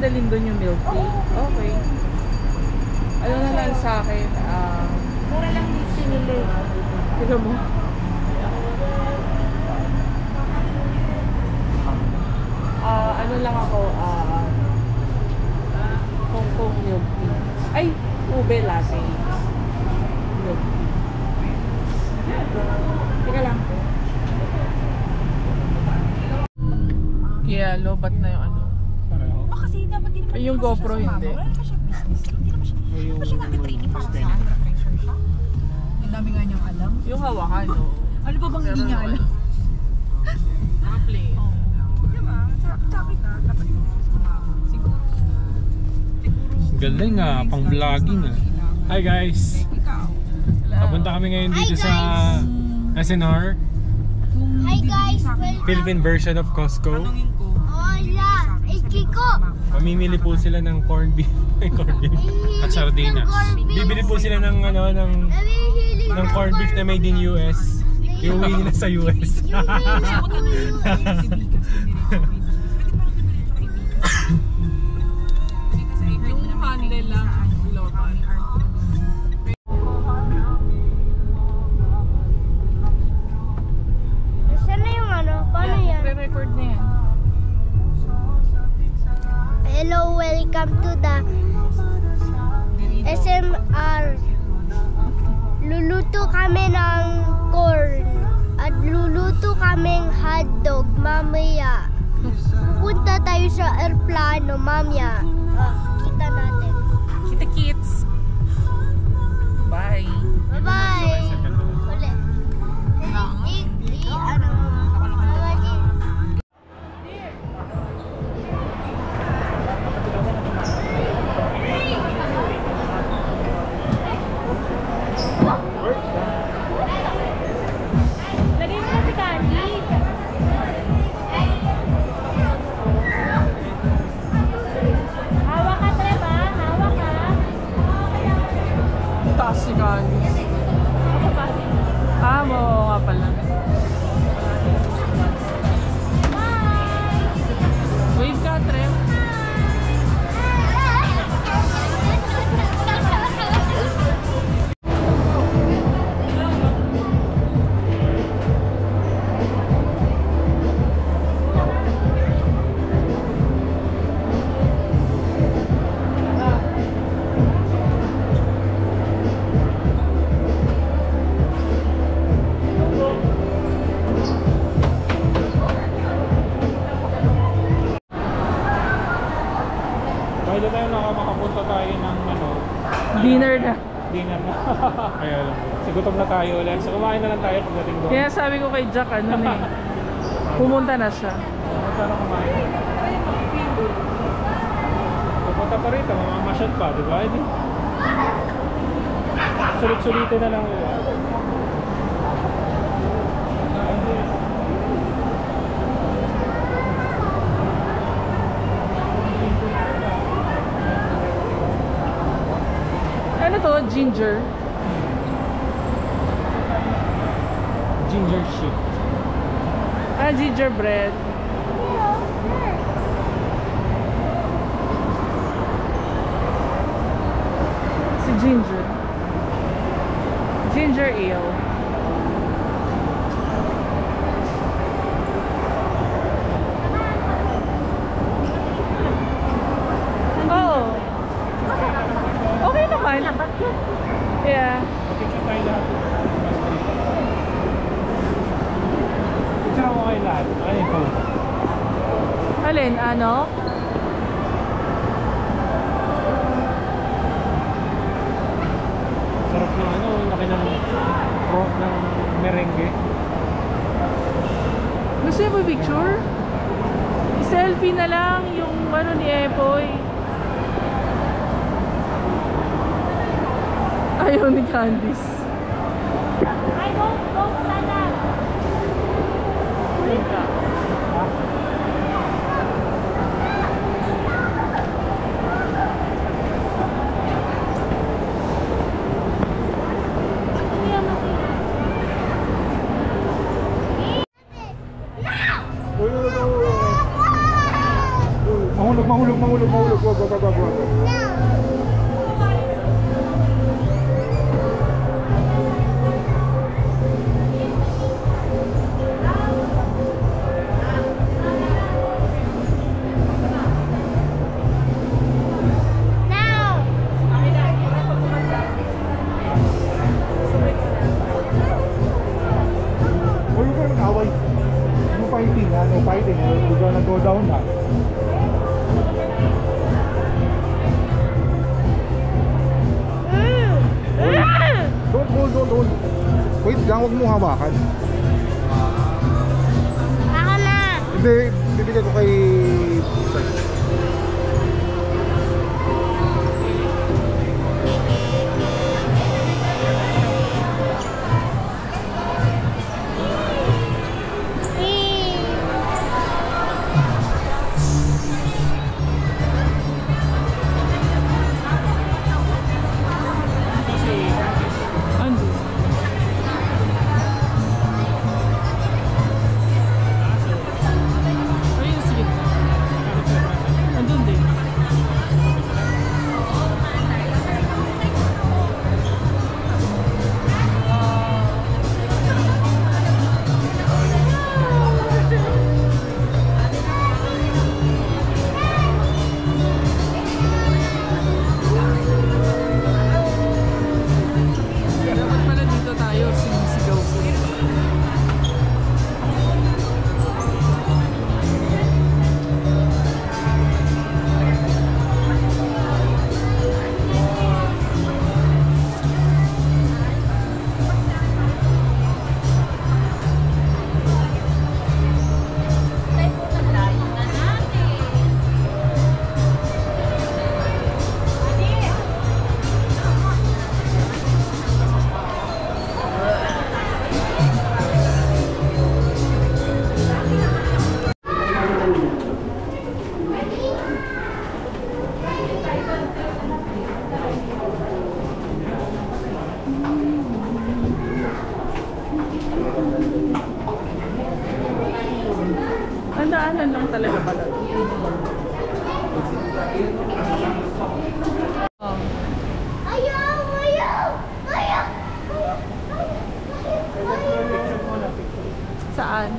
dadalhin doon yung milk tea? Okay. Ano na lang sa akin? Mura lang yung sinili. Tira mo. Ano lang ako, Hong Kong milk tea. Ay, ube latte. Milk tea. Teka lang. Kaya lobat na yung ano. Kasi dapat din naman yung GoPro hindi. Wala naman siya business. Hindi naman siya nag-training para sa refresher siya. Ang dami nga niyang alam. Yung hawakan, no? Ano ba bang hindi niya alam? Naka-play. Diba? Sabi ka, dapat yung sumama. Siguro. Galing ah, pang vlogging ah. Hi guys! Papunta kami ngayon dito sa SNR. Hi guys! Philippine version of Costco. Hola! Kiko! Pamimili po sila ng corned beef at sardinas. Bibili po sila ng ano ng corned beef na made in US. Iuwi nila sa US. Yung handle lang, lobat. Saan na yung ano? Paano yan? Pre-record na yan. Hello, welcome to the SMR. Luluto kami ng corn at luluto kaming hotdog mamaya. Punta tayo sa airplano mamaya. Kita natin. Kita kids. Bye. Bye-bye. Uli. Ano? Oo nga pala. Wave ka, Trev. Bago tayo makapunta tayo ng ano, Dinner na. dinner na. Kaya lang. Sigutom na tayo ulit. So kumain na lang tayo pagdating doon. Kaya sabi ko kay Jack, ano na eh. Pumunta na siya. Sana kumain. Pupunta pa rito, mamamasyat pa, di ba? Sulit-sulitin na lang. Ano to? Ginger? Ginger shit. Ah, gingerbread. Si Ginger. Ginger ale. Oh. Okay naman. Yeah. Picture tayo lahat. Picture ako kayo lahat. Ano yung phone? Alin, ano? Sarap ng ano, laki ng merengue. Gusto niyo ba picture? I-selfie na lang yung ano ni Epoy. Ayaw ni Candice. I don't stand up. Mahulog, mahulog. Mahulog. Wag. Now! Huwag ka mag-away. No fighting, ha? No fighting. We're gonna go down na. Don't. Wait lang, huwag mo hawakan. Ako na! Hindi, bibigay ko kay... Daanan lang talaga pala. Oh. Saan?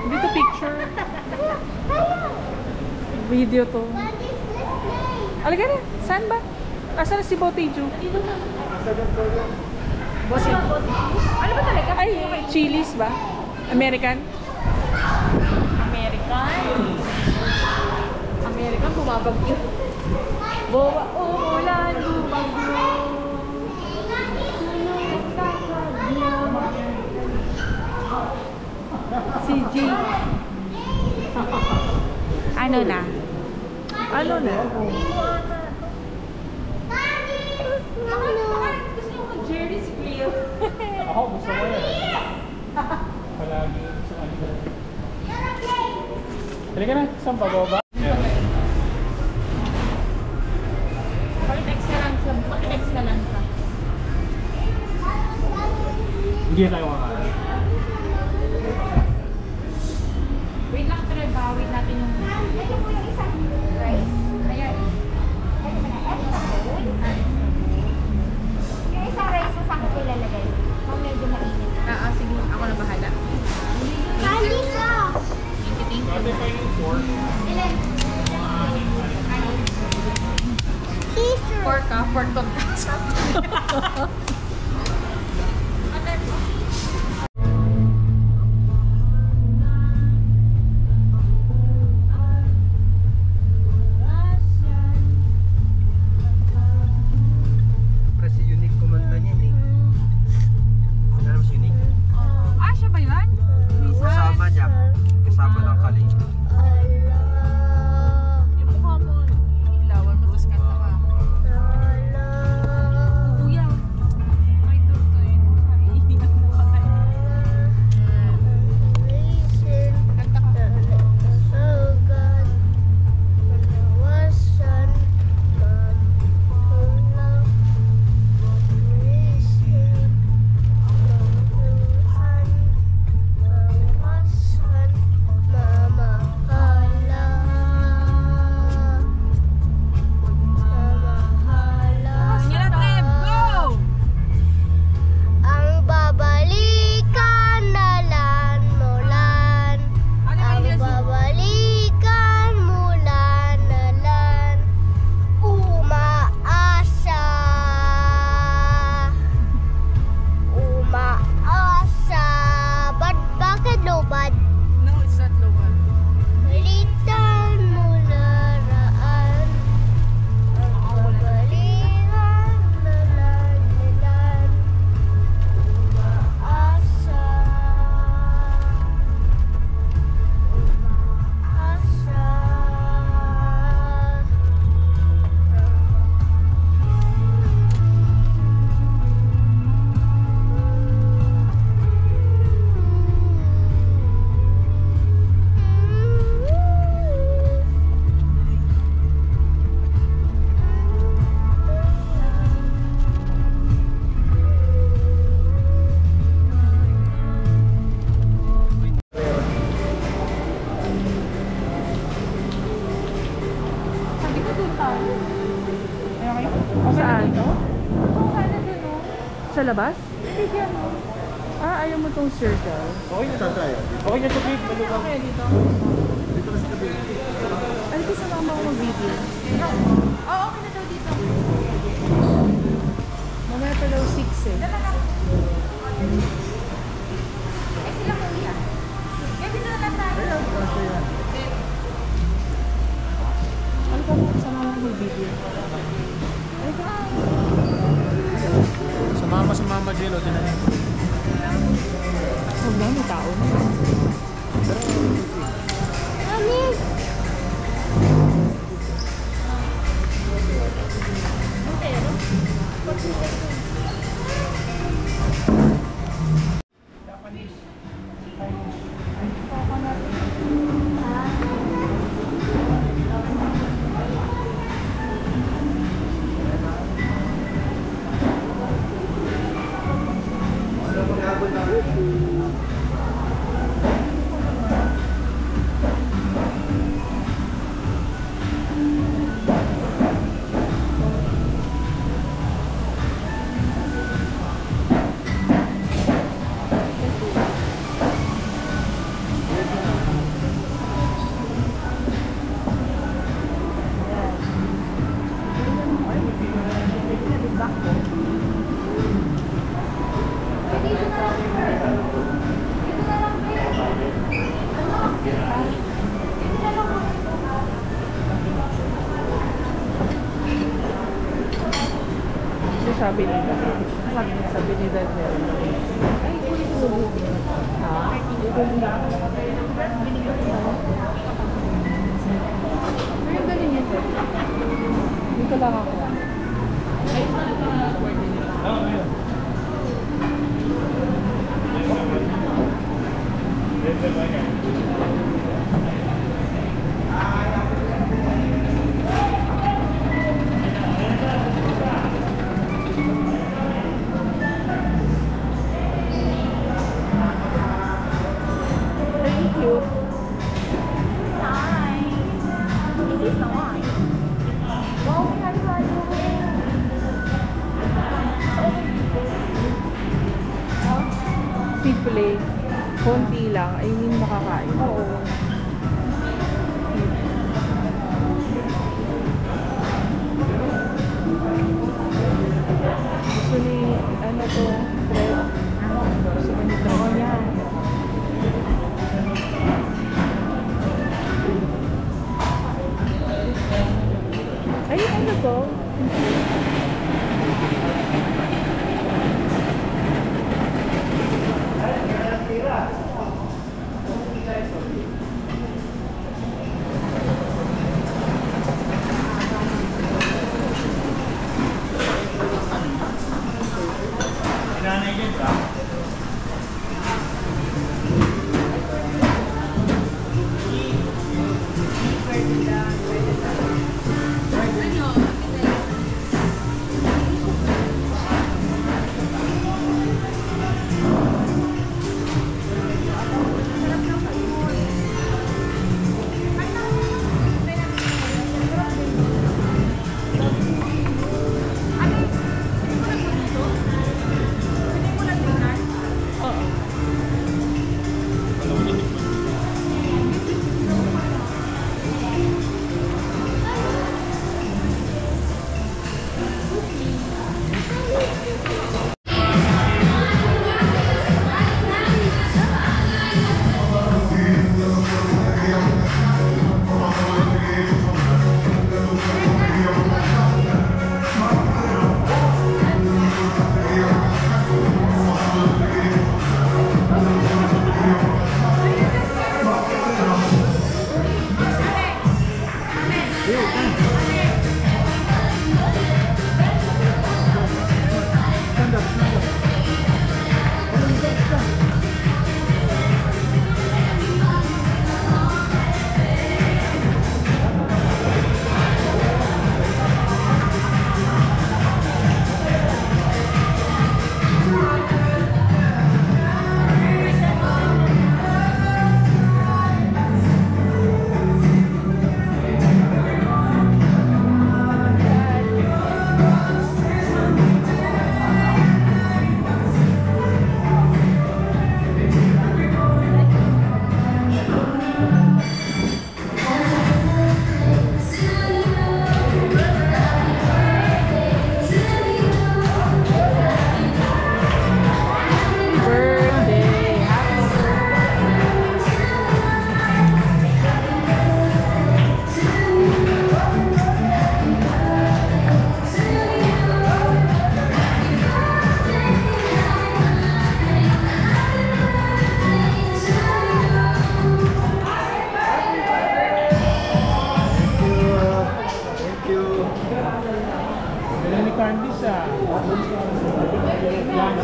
Dito picture. Video to. Alika na, saan ba? Asan na si Boteju? Bossy. Ano ba talaga? Ay, Chili's ba? American? American, bumabagyo. Boba, umulan, bumagyo. Si G. Ano na? Ano na? Jerry's Grill. Ako, gusto ko yan. Palagi sa kanila. Halika na, saan pa ba? Pakitex ka lang ka. Hindi tayo makakain. Wait lang, pero bawin natin yung... Ayun po yung isang rice. Ayan. Yung isang rice mo saan ko ilalagay? Kung medyo mainit. Sige. Ako na bahala. Candy ka! Thank you. Ate pa yung fork. Ilan? Teacher! Pork ka? Pork tonkatsu. Kasi unique kumanta niyan eh. Alam mo unique? Siya ba yun? Kasama niya. Kasama ng kaling. Yung mukha mo. Ilawan mo, tapos kanta ka. Kuya. Ay, okay. Saan? Sa labas? Ah, ayaw mo tong circle. Okay na tayo. Okay na ito, babe. Maluwag. Okay, dito. Ay, gusto na ako mag-video. Oo, okay na daw dito. Mamaya pa daw 6 eh. Eh, sila kuya. Kaya dito na lang tayo. Ano ka mo? Sama ako mag-video. Ay, ka. Sa mama Jello, din na rin. Huwag na, may tao na. Mami! Sabi ni Dad. Sabi ni Dad meron. Ay, ha? Pero galing yan. Dito lang ako. Ay, simple. Konti lang. I mean, makakain. Oo. Gusto ni, ano to, bread. Gusto mo nito. Oh, yan. Ay, ano to?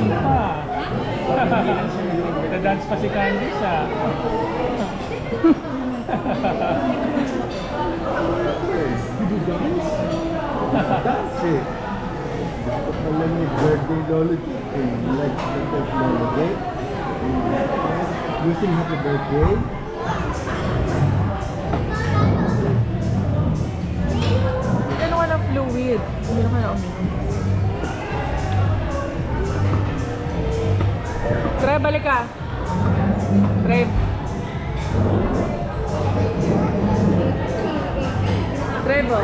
dancing pa. Na-dance pa si Candice ah. Did you dance? Dance it. Alam ni birthday lolo like technology. You sing happy birthday. Ano ka ng fluid? Hindi ka na uminom. Tre, balik ka. Tre. Trevo.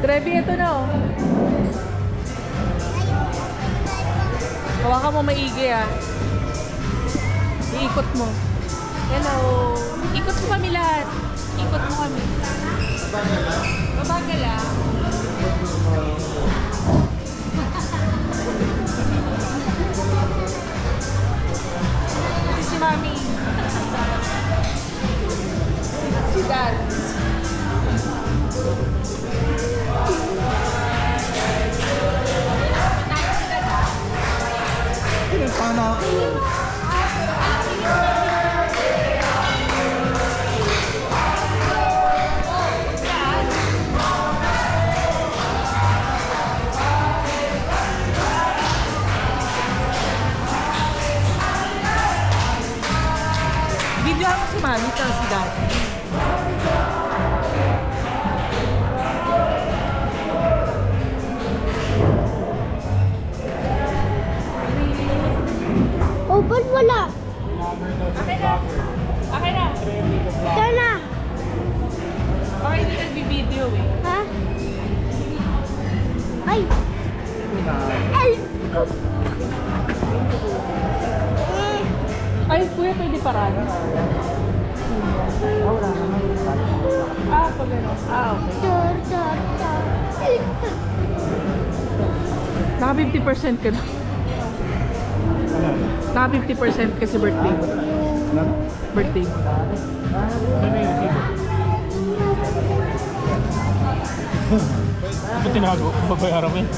Trevi, ito na oh. Hawakan mo maigi ah. Iikot mo. Hello. Ikot mo kami lahat. Ikot mo kami. Babagal ah. Si Mami. Si Dad. Paano? Video ako si Mami at si Dad. Oh, ba't wala? Akin na. Akin na. Ito na. Okay, hindi nag-video eh. Ha? Ay! Ay! Ay, kuya, pwede parado. Ah, pag ano. Ah, okay. Tar, tar, tar. Naka 50% ka na. Naka 50% kasi birthday mo. Birthday mo. Ano yung resibo? Ano tinago? Babayaran ko yun.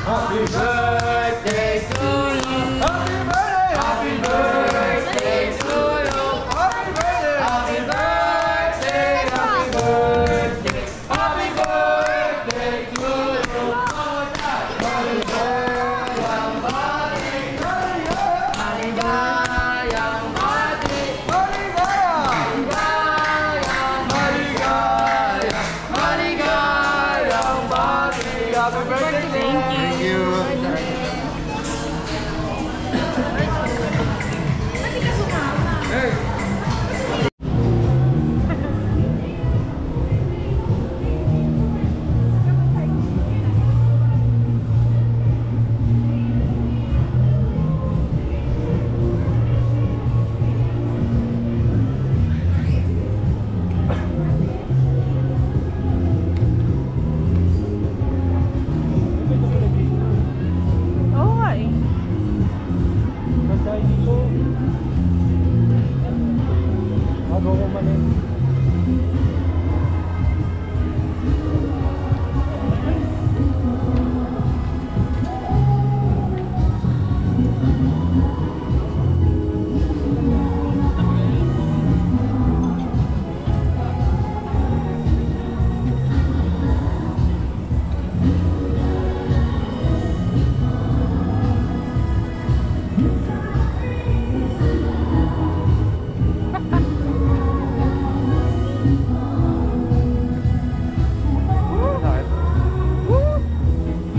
Happy birthday to you. Happy birthday. Happy birthday to you. Happy birthday. Happy birthday. Happy birthday. Happy birthday to you. Maligayang bati. Maligayang bati. Maligayang. Maligayang bati. Happy birthday. Thank you. Oo nga eh. Basta dito. Bago ko manin.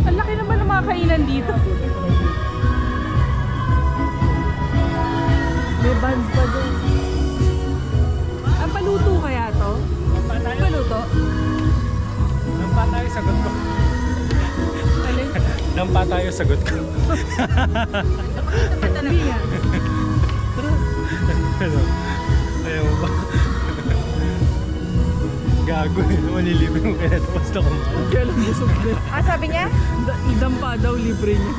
Ang laki naman ng mga kainan dito. May band pa doon. Ang paluto kaya to? Ang paluto? Nampa tayo, sagot ko. Alin? Nampa tayo, sagot ko. Hindi nga. Ano? Ayaw mo ba? Gago eh. Manilibre mo kaya tapos na kumain. Kaya lang busog din. Ah, sabi niya? Dampa daw libre niya.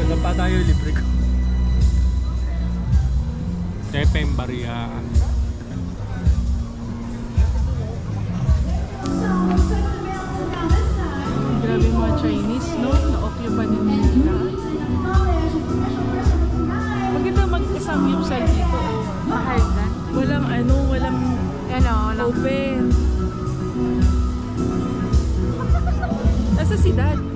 Wala pa tayo, libre ko. Tepeng Bariaan. Grabe yung mga Chinese, no? Na-occupy nila. Maganda mag-samgyupsal dito. Mahal na. Walang walang Walang open. Nasa si Dad.